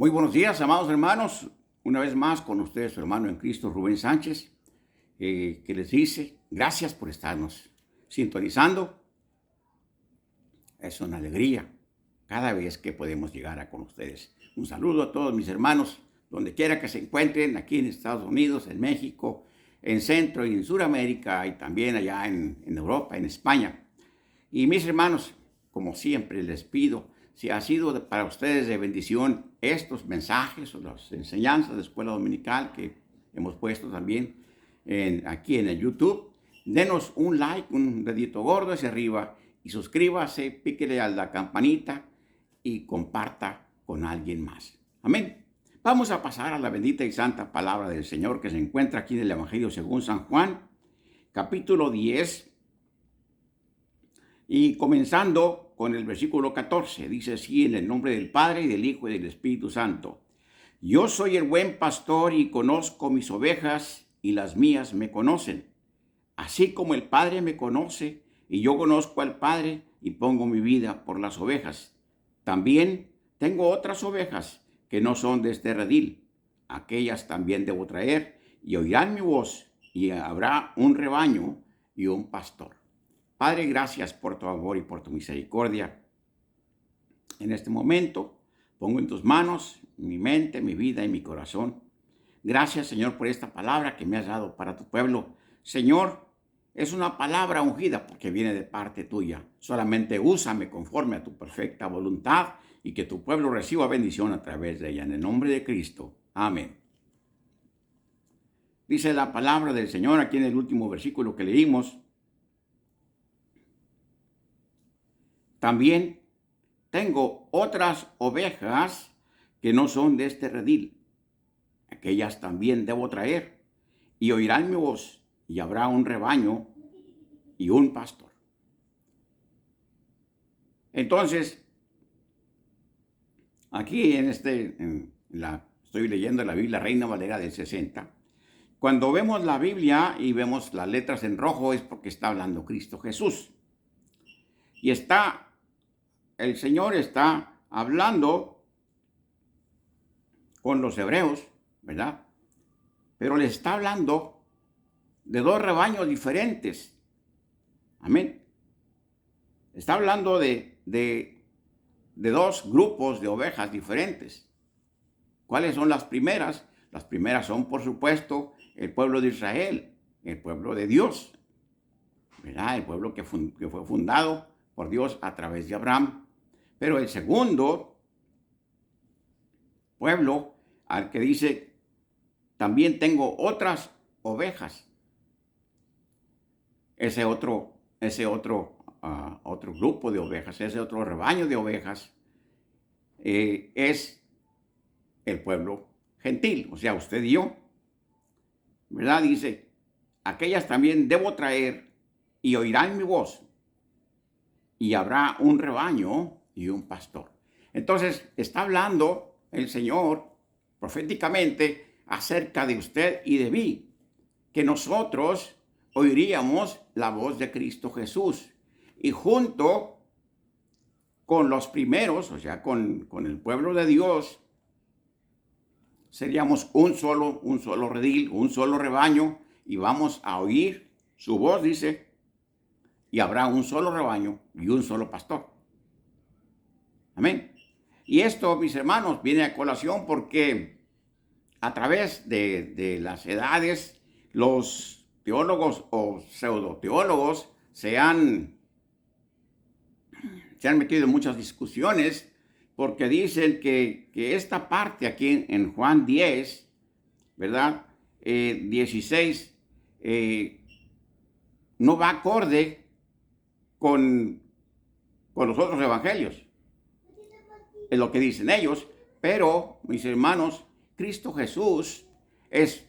Muy buenos días, amados hermanos. Una vez más con ustedes, su hermano en Cristo, Rubén Sánchez, que les dice gracias por estarnos sintonizando. Es una alegría cada vez que podemos llegar a con ustedes. Un saludo a todos mis hermanos, donde quiera que se encuentren, aquí en Estados Unidos, en México, en Centro y en Sudamérica, y también allá en Europa, en España. Y mis hermanos, como siempre les pido, si ha sido para ustedes de bendición estos mensajes o las enseñanzas de escuela dominical que hemos puesto también aquí en el YouTube, denos un like, un dedito gordo hacia arriba y suscríbase, píquele a la campanita y comparta con alguien más. Amén. Vamos a pasar a la bendita y santa palabra del Señor que se encuentra aquí en el Evangelio según San Juan, capítulo 10. Y comenzando con el versículo 14, dice así: en el nombre del Padre, y del Hijo, y del Espíritu Santo. Yo soy el buen pastor y conozco mis ovejas, y las mías me conocen. Así como el Padre me conoce, y yo conozco al Padre, y pongo mi vida por las ovejas. También tengo otras ovejas que no son de este redil. Aquellas también debo traer, y oirán mi voz, y habrá un rebaño y un pastor. Padre, gracias por tu amor y por tu misericordia. En este momento pongo en tus manos mi mente, mi vida y mi corazón. Gracias, Señor, por esta palabra que me has dado para tu pueblo. Señor, es una palabra ungida porque viene de parte tuya. Solamente úsame conforme a tu perfecta voluntad y que tu pueblo reciba bendición a través de ella. En el nombre de Cristo. Amén. Dice la palabra del Señor aquí en el último versículo que leímos. También tengo otras ovejas que no son de este redil. Aquellas también debo traer, y oirán mi voz, y habrá un rebaño y un pastor. Entonces, aquí estoy leyendo la Biblia Reina Valera del 60. Cuando vemos la Biblia y vemos las letras en rojo es porque está hablando Cristo Jesús. Y el Señor está hablando con los hebreos, ¿verdad? Pero les está hablando de dos rebaños diferentes. Amén. Está hablando de dos grupos de ovejas diferentes. ¿Cuáles son las primeras? Las primeras son, por supuesto, el pueblo de Israel, el pueblo de Dios, ¿verdad? El pueblo que fue fundado por Dios a través de Abraham. Pero el segundo pueblo, al que dice, también tengo otras ovejas. Ese otro grupo de ovejas, ese otro rebaño de ovejas, es el pueblo gentil, o sea, usted y yo, ¿verdad? Dice, aquellas también debo traer, y oirán mi voz, y habrá un rebaño y un pastor. Entonces, está hablando el Señor proféticamente acerca de usted y de mí, que nosotros oiríamos la voz de Cristo Jesús, y junto con los primeros, o sea, con el pueblo de Dios, seríamos un solo redil, un solo rebaño, y vamos a oír su voz, dice, y habrá un solo rebaño y un solo pastor. Amén. Y esto, mis hermanos, viene a colación porque a través de las edades, los teólogos o pseudoteólogos se han metido en muchas discusiones porque dicen que esta parte aquí en Juan 10, ¿verdad? 16, no va acorde con los otros evangelios. Es lo que dicen ellos. Pero, mis hermanos, Cristo Jesús es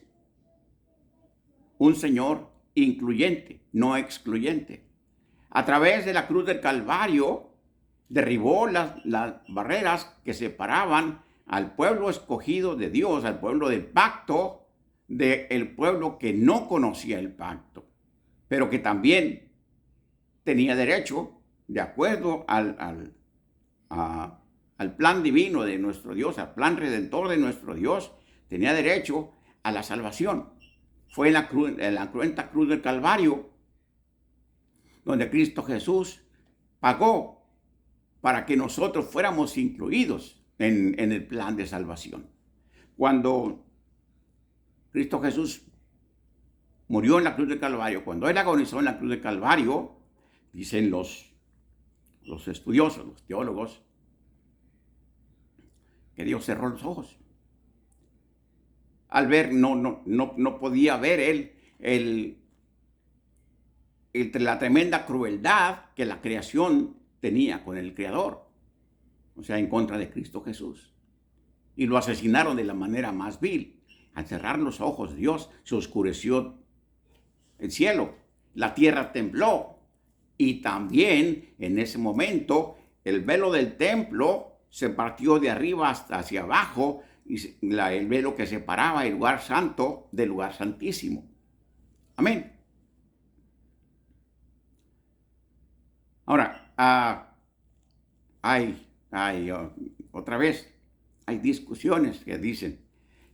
un Señor incluyente, no excluyente. A través de la cruz del Calvario, derribó las barreras que separaban al pueblo escogido de Dios, al pueblo del pacto, del pueblo que no conocía el pacto, pero que también tenía derecho, de acuerdo al al plan divino de nuestro Dios, al plan redentor de nuestro Dios, tenía derecho a la salvación. Fue en la cruenta cruz del Calvario donde Cristo Jesús pagó para que nosotros fuéramos incluidos en el plan de salvación. Cuando Cristo Jesús murió en la cruz del Calvario, cuando Él agonizó en la cruz del Calvario, dicen los estudiosos, los teólogos, que Dios cerró los ojos. Al ver, no podía ver Él la tremenda crueldad que la creación tenía con el Creador, o sea, en contra de Cristo Jesús. Y lo asesinaron de la manera más vil. Al cerrar los ojos, Dios se oscureció el cielo, la tierra tembló, y también en ese momento el velo del templo se partió de arriba hasta hacia abajo, y el velo que separaba el lugar santo del lugar santísimo. Amén. Ahora, otra vez, hay discusiones que dicen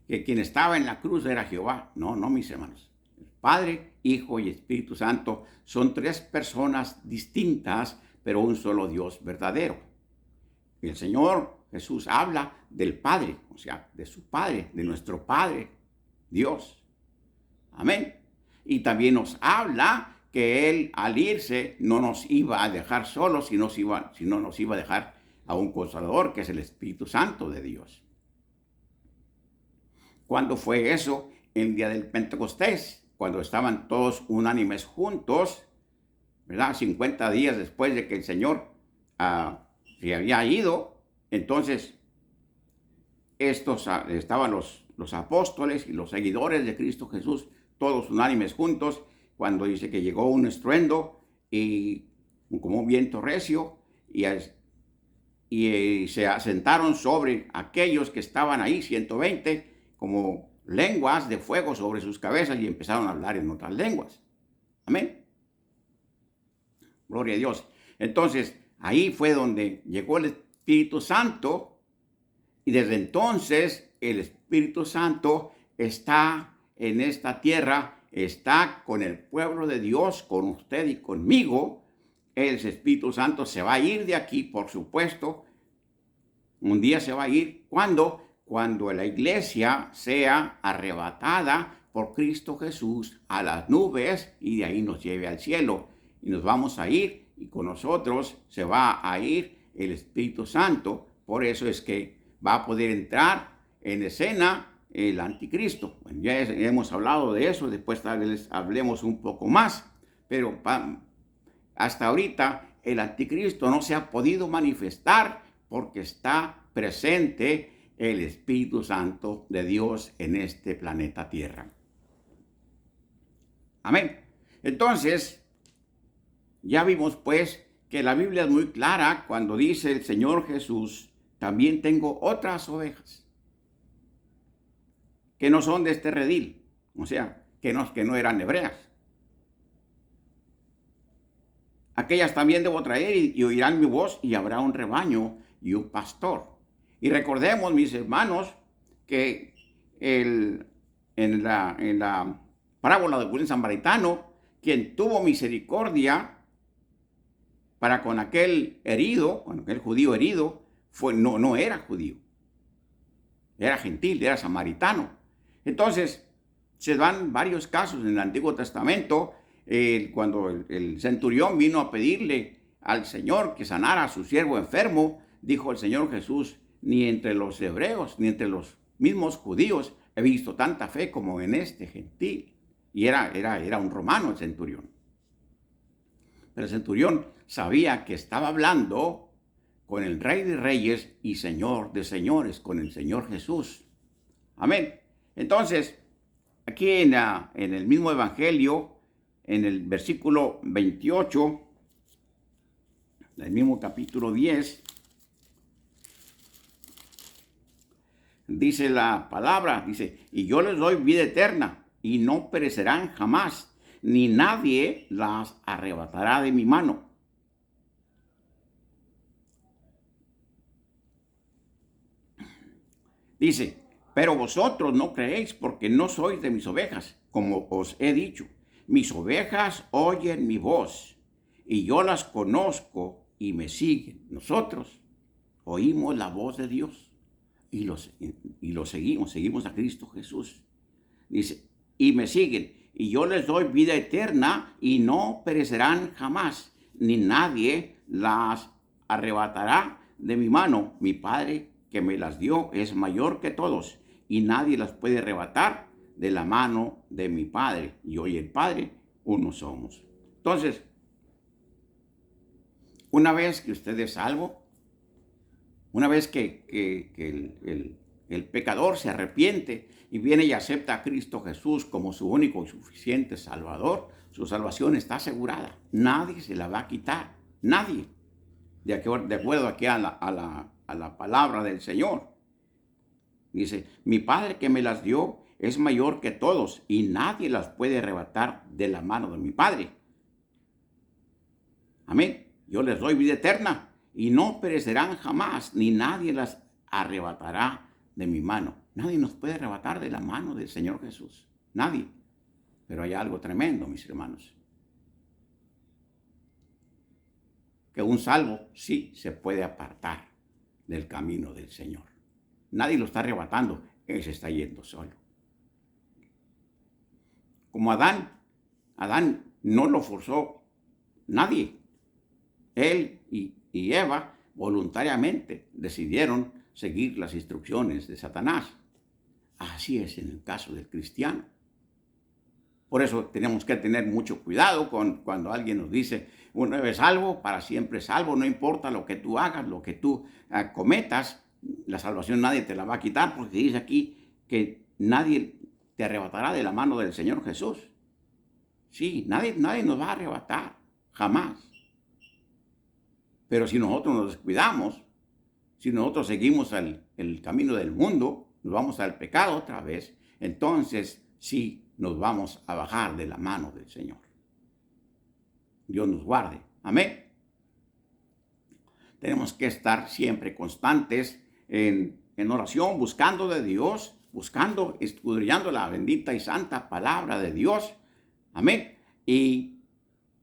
que quien estaba en la cruz era Jehová. No, mis hermanos. Padre, Hijo y Espíritu Santo son tres personas distintas, pero un solo Dios verdadero. El Señor Jesús habla del Padre, o sea, de su Padre, de nuestro Padre, Dios. Amén. Y también nos habla que Él al irse no nos iba a dejar solos, sino nos iba a dejar a un Consolador, que es el Espíritu Santo de Dios. ¿Cuándo fue eso? El día del Pentecostés, cuando estaban todos unánimes juntos, ¿verdad? 50 días después de que el Señor se había ido. Entonces, estaban los apóstoles y los seguidores de Cristo Jesús, todos unánimes juntos, cuando dice que llegó un estruendo y como un viento recio, y se asentaron sobre aquellos que estaban ahí, 120, como lenguas de fuego sobre sus cabezas, y empezaron a hablar en otras lenguas. Amén. Gloria a Dios. Entonces, ahí fue donde llegó el Espíritu Santo, y desde entonces el Espíritu Santo está en esta tierra, está con el pueblo de Dios, con usted y conmigo. El Espíritu Santo se va a ir de aquí, por supuesto. Un día se va a ir. ¿Cuándo? Cuando la iglesia sea arrebatada por Cristo Jesús a las nubes y de ahí nos lleve al cielo. Y nos vamos a ir, y con nosotros se va a ir el Espíritu Santo. Por eso es que va a poder entrar en escena el anticristo. Bueno, ya hemos hablado de eso, después tal vez hablemos un poco más, pero hasta ahorita el anticristo no se ha podido manifestar porque está presente el Espíritu Santo de Dios en este planeta Tierra. Amén. Entonces, ya vimos pues que la Biblia es muy clara cuando dice el Señor Jesús: también tengo otras ovejas que no son de este redil, o sea, que no eran hebreas. Aquellas también debo traer, y oirán mi voz, y habrá un rebaño y un pastor. Y recordemos, mis hermanos, que en la parábola del buen samaritano, quien tuvo misericordia para con aquel herido, con aquel judío herido, no era judío, era gentil, era samaritano. Entonces, se dan varios casos en el Antiguo Testamento, cuando el centurión vino a pedirle al Señor que sanara a su siervo enfermo, dijo el Señor Jesús: ni entre los hebreos, ni entre los mismos judíos he visto tanta fe como en este gentil. Y era un romano el centurión. Pero el centurión sabía que estaba hablando con el Rey de Reyes y Señor de Señores, con el Señor Jesús. Amén. Entonces, aquí en el mismo Evangelio, en el versículo 28, del mismo capítulo 10, dice la palabra, dice: y yo les doy vida eterna, y no perecerán jamás, ni nadie las arrebatará de mi mano. Dice, pero vosotros no creéis porque no sois de mis ovejas, como os he dicho. Mis ovejas oyen mi voz y yo las conozco y me siguen. Nosotros oímos la voz de Dios y lo seguimos a Cristo Jesús. Dice, y me siguen, y yo les doy vida eterna y no perecerán jamás, ni nadie las arrebatará de mi mano. Mi Padre que me las dio es mayor que todos, y nadie las puede arrebatar de la mano de mi Padre. Yo y el Padre uno somos. Entonces, una vez que usted es salvo, una vez que el pecador se arrepiente y viene y acepta a Cristo Jesús como su único y suficiente Salvador, su salvación está asegurada. Nadie se la va a quitar. Nadie. De acuerdo aquí a la palabra del Señor. Dice, mi Padre que me las dio es mayor que todos y nadie las puede arrebatar de la mano de mi Padre. Amén. Yo les doy vida eterna y no perecerán jamás, ni nadie las arrebatará de mi mano. Nadie nos puede arrebatar de la mano del Señor Jesús. Nadie. Pero hay algo tremendo, mis hermanos. Que un salvo sí se puede apartar del camino del Señor. Nadie lo está arrebatando. Él se está yendo solo. Como Adán no lo forzó nadie. Él y Eva voluntariamente decidieron seguir las instrucciones de Satanás. Así es en el caso del cristiano. Por eso tenemos que tener mucho cuidado cuando alguien nos dice, una vez salvo, para siempre salvo, no importa lo que tú hagas, lo que tú cometas, la salvación nadie te la va a quitar, porque dice aquí que nadie te arrebatará de la mano del Señor Jesús. Sí, nadie nos va a arrebatar, jamás. Pero si nosotros nos descuidamos, si nosotros seguimos el camino del mundo, nos vamos al pecado otra vez, entonces sí nos vamos a bajar de la mano del Señor. Dios nos guarde. Amén. Tenemos que estar siempre constantes en oración, buscando de Dios, buscando, escudriñando la bendita y santa palabra de Dios. Amén. Y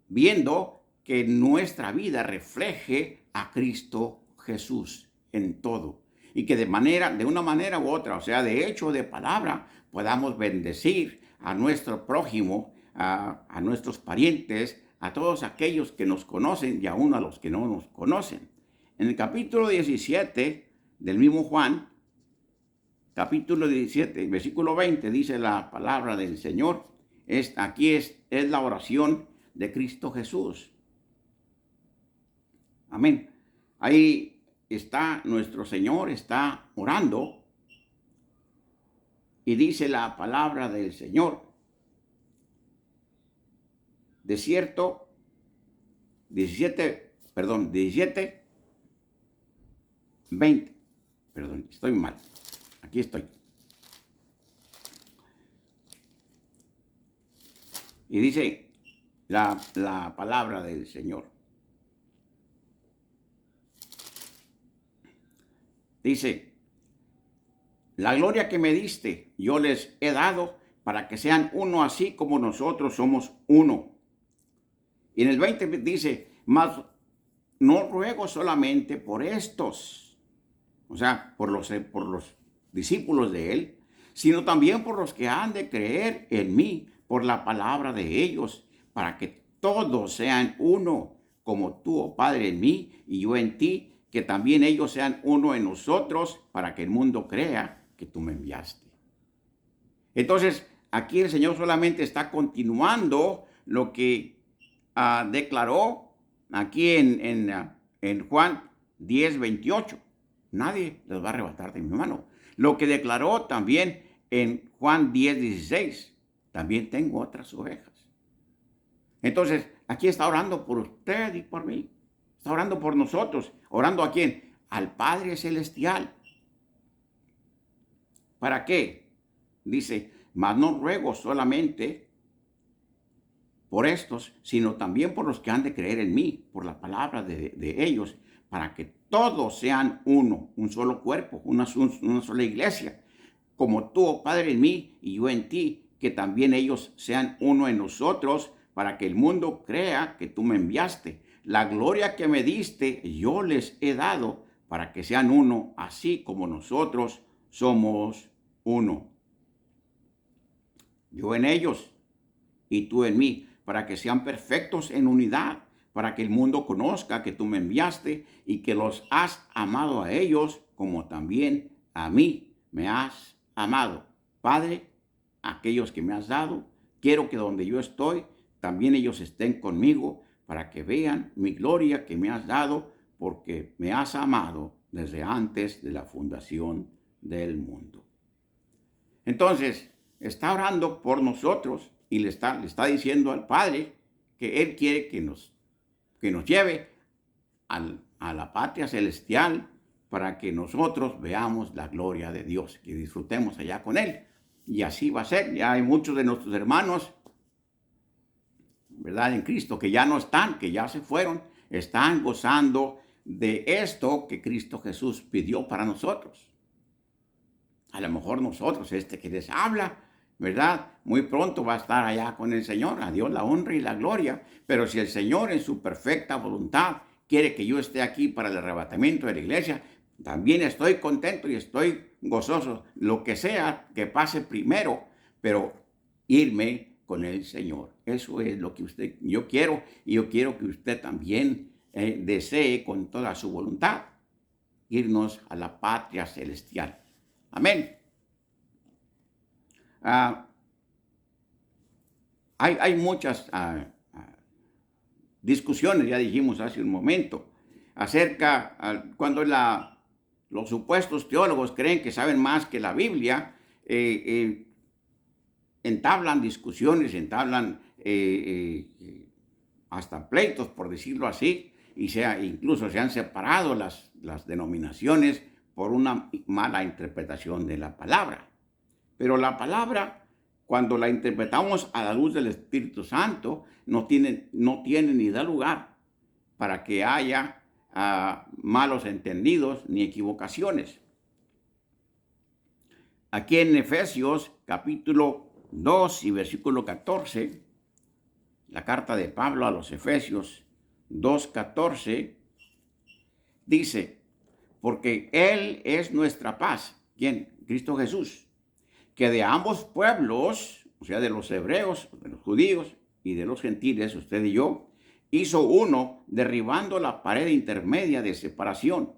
viendo que nuestra vida refleje a Cristo Jesús en todo. Y que de una manera u otra, o sea, de hecho o de palabra, podamos bendecir a nuestro prójimo, a nuestros parientes, a todos aquellos que nos conocen y aún a los que no nos conocen. En el capítulo 17 del mismo Juan, capítulo 17, versículo 20, dice la palabra del Señor. Aquí es la oración de Cristo Jesús. Amén. Ahí está nuestro Señor, está orando. Y dice la palabra del Señor. De cierto, 17, 20. Perdón, estoy mal. Aquí estoy. Y dice la palabra del Señor. Dice, la gloria que me diste, yo les he dado para que sean uno así como nosotros somos uno. Y en el 20 dice, mas no ruego solamente por estos, o sea, por los discípulos de él, sino también por los que han de creer en mí, por la palabra de ellos, para que todos sean uno, como tú, oh Padre, en mí y yo en ti, que también ellos sean uno en nosotros, para que el mundo crea que tú me enviaste. Entonces, aquí el Señor solamente está continuando lo que declaró aquí en Juan 10, 28. Nadie les va a arrebatar de mi mano. Lo que declaró también en Juan 10, 16. También tengo otras ovejas. Entonces, aquí está orando por usted y por mí. Está orando por nosotros. ¿Orando a quién? Al Padre Celestial. ¿Para qué? Dice, mas no ruego solamente por estos, sino también por los que han de creer en mí, por la palabra de ellos, para que todos sean uno, un solo cuerpo, una sola iglesia, como tú, oh Padre, en mí y yo en ti, que también ellos sean uno en nosotros, para que el mundo crea que tú me enviaste. La gloria que me diste, yo les he dado, para que sean uno, así como nosotros somos uno. Yo en ellos y tú en mí, para que sean perfectos en unidad, para que el mundo conozca que tú me enviaste y que los has amado a ellos como también a mí me has amado. Padre, aquellos que me has dado, quiero que donde yo estoy, también ellos estén conmigo, para que vean mi gloria que me has dado, porque me has amado desde antes de la fundación del mundo. Entonces, está orando por nosotros y le está diciendo al Padre que Él quiere que nos lleve a la patria celestial, para que nosotros veamos la gloria de Dios, que disfrutemos allá con Él. Y así va a ser. Ya hay muchos de nuestros hermanos, ¿verdad?, en Cristo, que ya no están, que ya se fueron, están gozando de esto que Cristo Jesús pidió para nosotros. A lo mejor nosotros, que les habla, ¿verdad?, muy pronto va a estar allá con el Señor. A Dios la honra y la gloria. Pero si el Señor en su perfecta voluntad quiere que yo esté aquí para el arrebatamiento de la iglesia, también estoy contento y estoy gozoso, lo que sea que pase primero, pero irme con el Señor. Eso es lo que yo quiero, y yo quiero que usted también desee con toda su voluntad irnos a la patria celestial. Amén. Hay muchas discusiones, ya dijimos hace un momento, acerca cuando los supuestos teólogos creen que saben más que la Biblia, entablan discusiones, entablan hasta pleitos, por decirlo así, y incluso se han separado las denominaciones por una mala interpretación de la palabra. Pero la palabra, cuando la interpretamos a la luz del Espíritu Santo, no tiene ni da lugar para que haya malos entendidos ni equivocaciones. Aquí en Efesios capítulo 2 y versículo 14, la carta de Pablo a los Efesios 2:14, dice: porque Él es nuestra paz. ¿Quién? Cristo Jesús. Que de ambos pueblos, o sea, de los hebreos, de los judíos y de los gentiles, usted y yo, hizo uno, derribando la pared intermedia de separación,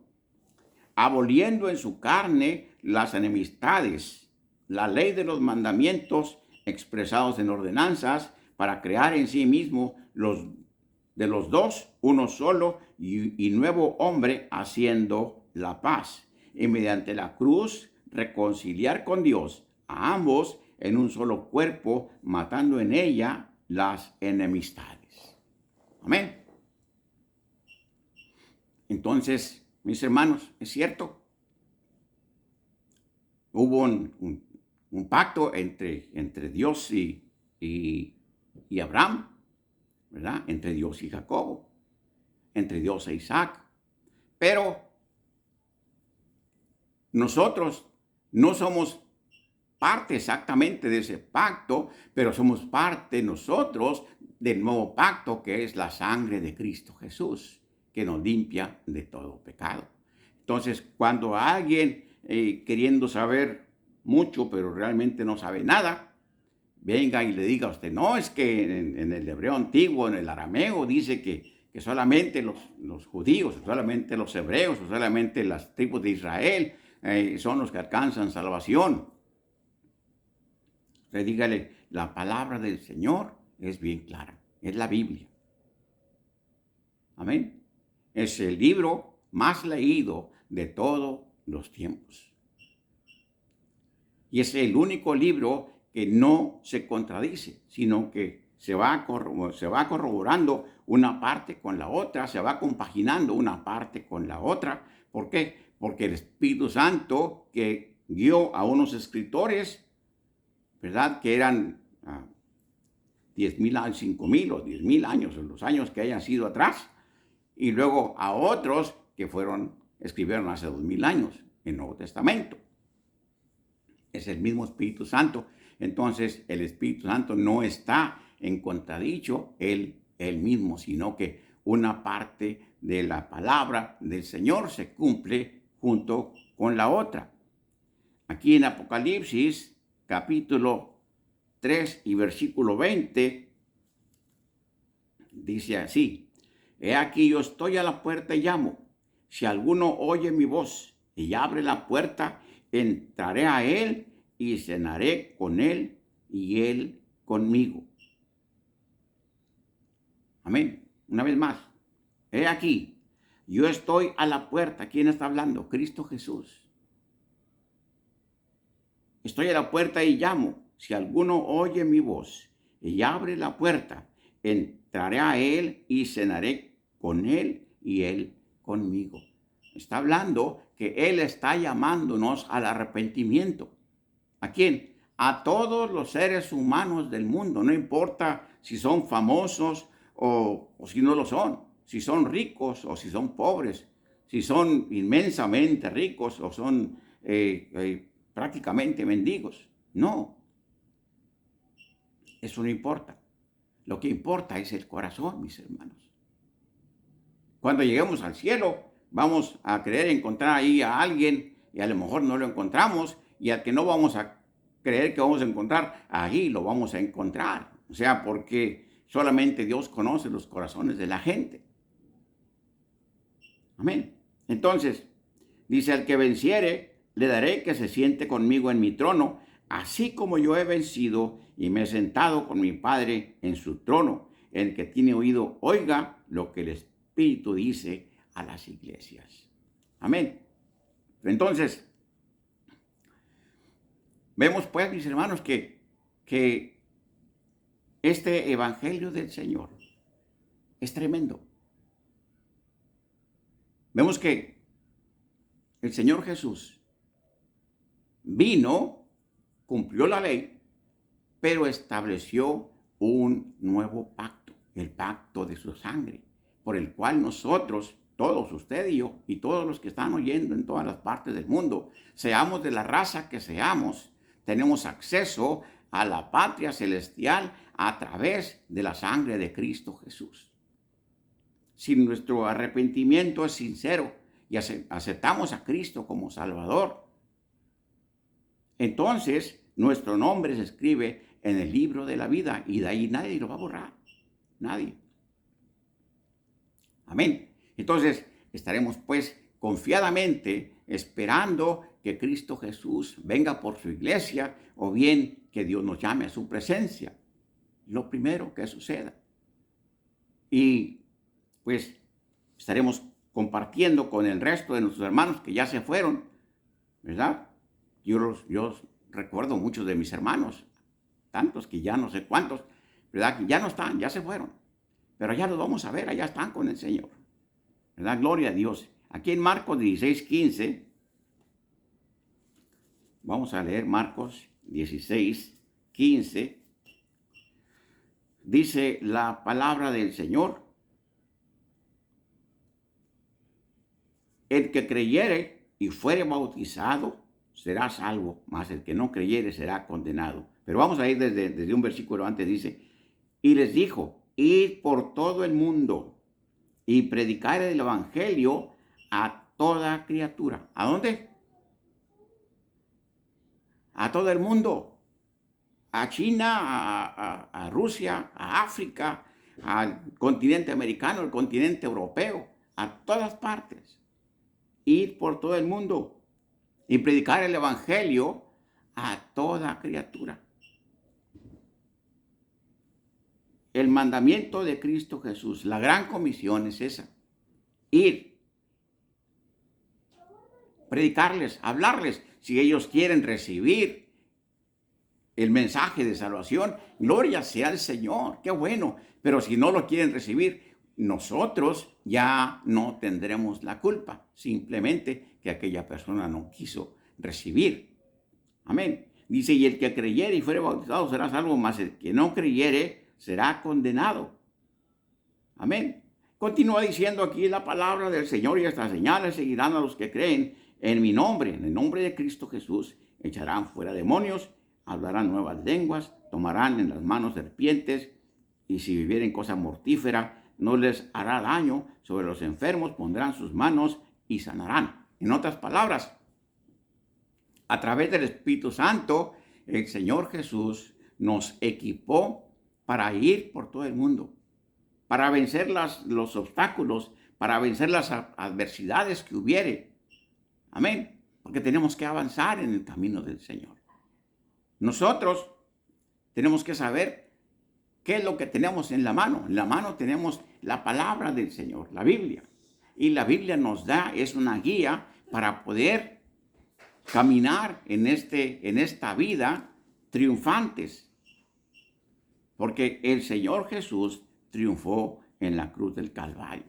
aboliendo en su carne las enemistades, la ley de los mandamientos expresados en ordenanzas, para crear en sí mismo de los dos uno solo y nuevo hombre, haciendo la paz, y mediante la cruz reconciliar con Dios a ambos en un solo cuerpo, matando en ella las enemistades. Amén. Entonces, mis hermanos, es cierto, hubo un pacto entre Dios y Abraham, ¿verdad?, entre Dios y Jacobo, entre Dios e Isaac. Pero nosotros no somos parte exactamente de ese pacto, pero somos parte nosotros del nuevo pacto, que es la sangre de Cristo Jesús, que nos limpia de todo pecado. Entonces, cuando alguien queriendo saber mucho, pero realmente no sabe nada, venga y le diga a usted: no, es que en el hebreo antiguo, en el arameo, dice que solamente los judíos, solamente los hebreos, solamente las tribus de Israel son los que alcanzan salvación. Usted dígale: la palabra del Señor es bien clara, es la Biblia. Amén. Es el libro más leído de todos los tiempos. Y es el único libro que no se contradice, sino que se va corroborando una parte con la otra, se va compaginando una parte con la otra. ¿Por qué? Porque el Espíritu Santo, que guió a unos escritores, ¿verdad?, que eran 10,000 años, 5,000 o 10,000 años, los años que hayan sido atrás, y luego a otros que fueron escribieron hace 2000 años en el Nuevo Testamento. Es el mismo Espíritu Santo. Entonces, el Espíritu Santo no está en contradicho él mismo, sino que una parte de la palabra del Señor se cumple junto con la otra. Aquí en Apocalipsis, capítulo 3 y versículo 20, dice así: He aquí yo estoy a la puerta y llamo. Si alguno oye mi voz y abre la puerta, entraré a él y cenaré con él y él conmigo. Amén. Una vez más. He aquí, yo estoy a la puerta. ¿Quién está hablando? Cristo Jesús. Estoy a la puerta y llamo. Si alguno oye mi voz y abre la puerta, entraré a él y cenaré con él y él conmigo. Está hablando que él está llamándonos al arrepentimiento. ¿A quién? A todos los seres humanos del mundo. No importa si son famosos o si no lo son. Si son ricos o si son pobres. Si son inmensamente ricos o son prácticamente mendigos. No. Eso no importa. Lo que importa es el corazón, mis hermanos. Cuando lleguemos al cielo, vamos a creer encontrar ahí a alguien y a lo mejor no lo encontramos, y al que no vamos a creer que vamos a encontrar, ahí lo vamos a encontrar. O sea, porque solamente Dios conoce los corazones de la gente. Amén. Entonces, dice: al que venciere, le daré que se siente conmigo en mi trono, así como yo he vencido y me he sentado con mi Padre en su trono. El que tiene oído, oiga lo que el Espíritu dice a las iglesias. Amén. Entonces, vemos pues, mis hermanos, que este evangelio del Señor es tremendo. Vemos que el Señor Jesús vino, cumplió la ley, pero estableció un nuevo pacto, el pacto de su sangre, por el cual nosotros, todos, usted y yo, y todos los que están oyendo en todas las partes del mundo, seamos de la raza que seamos, tenemos acceso a la patria celestial a través de la sangre de Cristo Jesús. Si nuestro arrepentimiento es sincero y aceptamos a Cristo como Salvador, entonces nuestro nombre se escribe en el libro de la vida y de ahí nadie lo va a borrar. Nadie. Amén. Entonces estaremos pues confiadamente esperando que Cristo Jesús venga por su iglesia, o bien que Dios nos llame a su presencia. Lo primero que suceda. Y pues estaremos compartiendo con el resto de nuestros hermanos que ya se fueron, ¿verdad? Yo recuerdo muchos de mis hermanos, tantos que ya no sé cuántos, ¿verdad? Que ya no están, ya se fueron. Pero ya los vamos a ver, allá están con el Señor. ¿Verdad? Gloria a Dios. Aquí en Marcos 16:15, vamos a leer Marcos 16:15. Dice la palabra del Señor: el que creyere y fuere bautizado será salvo, mas el que no creyere será condenado. Pero vamos a ir desde un versículo antes. Dice: y les dijo: id por todo el mundo y predicar el evangelio a toda criatura. ¿A dónde? A todo el mundo. A China, a Rusia, a África, al continente americano, al continente europeo, a todas partes. Ir por todo el mundo y predicar el evangelio a toda criatura. El mandamiento de Cristo Jesús, la gran comisión es esa: ir, predicarles, hablarles. Si ellos quieren recibir el mensaje de salvación, gloria sea al Señor, qué bueno. Pero si no lo quieren recibir, nosotros ya no tendremos la culpa, simplemente que aquella persona no quiso recibir. Amén. Dice: y el que creyere y fuere bautizado será salvo, mas el que no creyere será condenado. Amén. Continúa diciendo aquí la palabra del Señor: y estas señales seguirán a los que creen en mi nombre, en el nombre de Cristo Jesús. Echarán fuera demonios, hablarán nuevas lenguas, tomarán en las manos serpientes, y si vivieren cosa mortífera, no les hará daño. Sobre los enfermos pondrán sus manos y sanarán. En otras palabras, a través del Espíritu Santo, el Señor Jesús nos equipó para ir por todo el mundo, para vencer los obstáculos, para vencer las adversidades que hubiere. Amén. Porque tenemos que avanzar en el camino del Señor. Nosotros tenemos que saber qué es lo que tenemos en la mano. En la mano tenemos la palabra del Señor, la Biblia. Y la Biblia nos da, es una guía para poder caminar en esta vida triunfantes. Porque el Señor Jesús triunfó en la cruz del Calvario.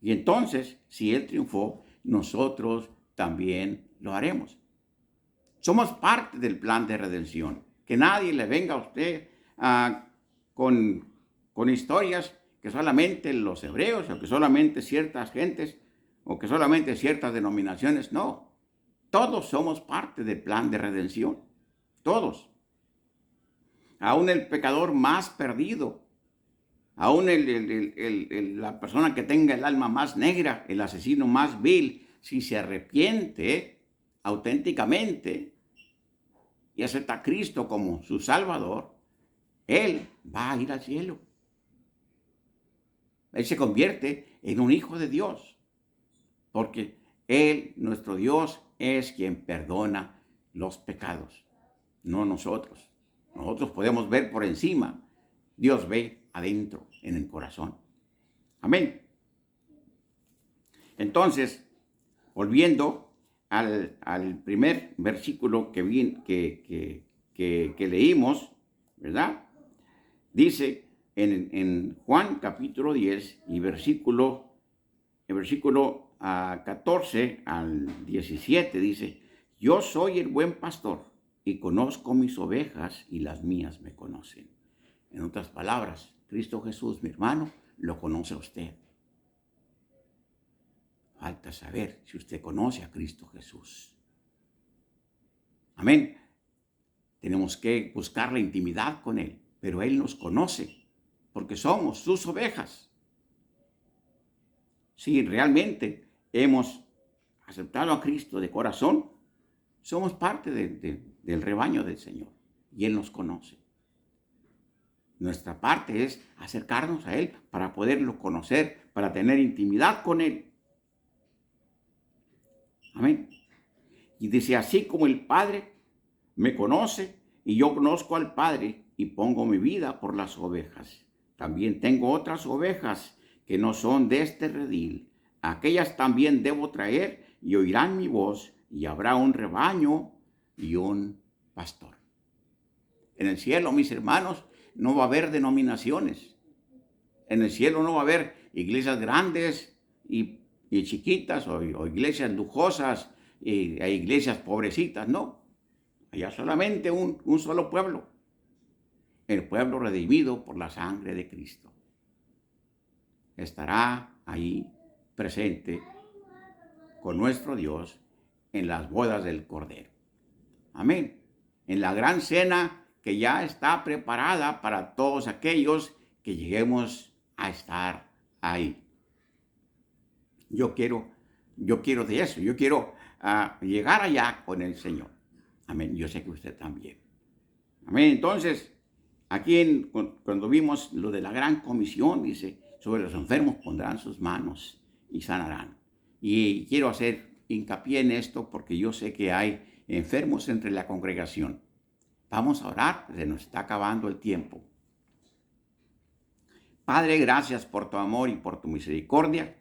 Y entonces, si Él triunfó, nosotros también lo haremos. Somos parte del plan de redención. Que nadie le venga a usted con historias que solamente los hebreos, o que solamente ciertas gentes, o que solamente ciertas denominaciones. No, todos somos parte del plan de redención. Todos. Aún el pecador más perdido, aún la persona que tenga el alma más negra, el asesino más vil, si se arrepiente auténticamente y acepta a Cristo como su Salvador, él va a ir al cielo. Él se convierte en un hijo de Dios, porque Él, nuestro Dios, es quien perdona los pecados, no nosotros. Nosotros podemos ver por encima, Dios ve adentro, en el corazón. Amén. Entonces, volviendo al primer versículo que leímos, ¿verdad? Dice en Juan capítulo 10 y versículo 14 al 17, dice: yo soy el buen pastor y conozco mis ovejas y las mías me conocen. En otras palabras, Cristo Jesús, mi hermano, lo conoce a usted. Falta saber si usted conoce a Cristo Jesús. Amén. Tenemos que buscar la intimidad con Él, pero Él nos conoce porque somos sus ovejas. Si realmente hemos aceptado a Cristo de corazón, somos parte del rebaño del Señor y Él nos conoce. Nuestra parte es acercarnos a Él para poderlo conocer, para tener intimidad con Él. Amén. Y dice: así como el Padre me conoce y yo conozco al Padre y pongo mi vida por las ovejas. También tengo otras ovejas que no son de este redil. Aquellas también debo traer y oirán mi voz, y habrá un rebaño y un pastor. En el cielo, mis hermanos, no va a haber denominaciones. En el cielo no va a haber iglesias grandes y chiquitas, o iglesias lujosas e iglesias pobrecitas. No, allá solamente un solo pueblo, el pueblo redimido por la sangre de Cristo. Estará ahí presente con nuestro Dios en las bodas del Cordero. Amén. En la gran cena que ya está preparada para todos aquellos que lleguemos a estar ahí. Yo quiero de eso. Yo quiero llegar allá con el Señor. Amén. Yo sé que usted también. Amén. Entonces, aquí cuando vimos lo de la gran comisión, dice: sobre los enfermos pondrán sus manos y sanarán. Y quiero hacer hincapié en esto porque yo sé que hay enfermos entre la congregación. Vamos a orar, se nos está acabando el tiempo. Padre, gracias por tu amor y por tu misericordia.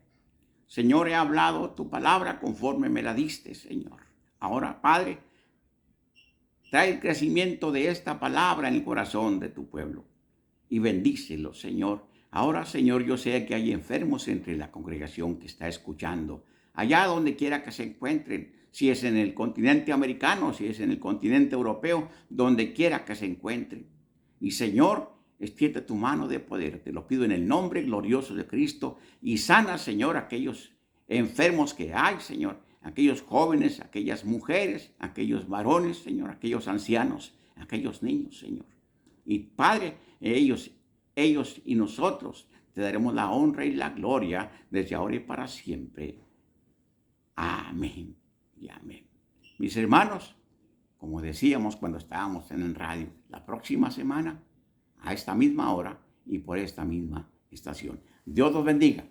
Señor, he hablado tu palabra conforme me la diste, Señor. Ahora, Padre, trae el crecimiento de esta palabra en el corazón de tu pueblo y bendícelo, Señor. Ahora, Señor, yo sé que hay enfermos entre la congregación que está escuchando, allá donde quiera que se encuentren, si es en el continente americano, si es en el continente europeo, donde quiera que se encuentren. Y, Señor, extiende tu mano de poder. Te lo pido en el nombre glorioso de Cristo. Y sana, Señor, aquellos enfermos que hay, Señor. Aquellos jóvenes, aquellas mujeres, aquellos varones, Señor. Aquellos ancianos, aquellos niños, Señor. Y Padre, ellos y nosotros te daremos la honra y la gloria desde ahora y para siempre. Amén y amén. Mis hermanos, como decíamos cuando estábamos en el radio, la próxima semana, a esta misma hora y por esta misma estación. Dios los bendiga.